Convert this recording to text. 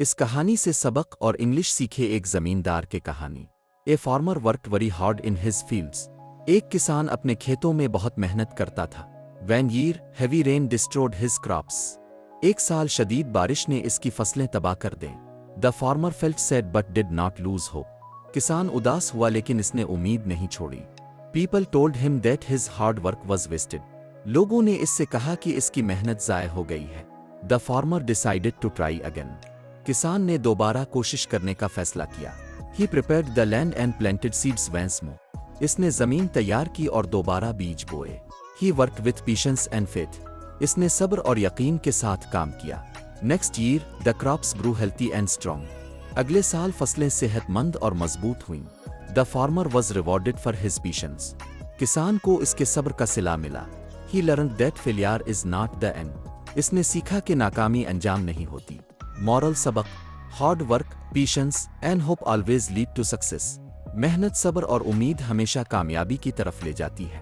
اس کہانی سے سبق اور انگلش سیکھے ایک زمیندار کے کہانی۔ A farmer worked very hard in his fields. ایک کسان اپنے کھیتوں میں بہت محنت کرتا تھا۔ When year heavy rain destroyed his crops۔ ایک سال شدید بارش نے اس کی فصلیں تباہ کر دیں۔ The farmer felt sad but did not lose hope۔ کسان اداس ہوا لیکن اس نے امید نہیں چھوڑی۔ People told him that his hard work was wasted۔ لوگوں نے اس سے کہا کہ اس کی محنت ضائع ہو گئی ہے۔ The farmer decided to try again۔ کسان نے دوبارہ کوشش کرنے کا فیصلہ کیا۔ He prepared the land and planted seeds once more۔ اس نے زمین تیار کی اور دوبارہ بیج بوئے۔ He worked with patience and faith۔ اس نے صبر اور یقین کے ساتھ کام کیا۔ Next year, the crops grew healthy and strong۔ اگلے سال فصلیں صحت مند اور مضبوط ہوئیں۔ The farmer was rewarded for his patience۔ کسان کو اس کے صبر کا صلہ ملا۔ He learned that failure is not the end۔ اس نے سیکھا کہ ناکامی انجام نہیں ہوتی۔ Moral سبق: hard work, patience, and hope always lead to success۔ محنت، صبر اور امید ہمیشہ کامیابی کی طرف لے جاتی ہے۔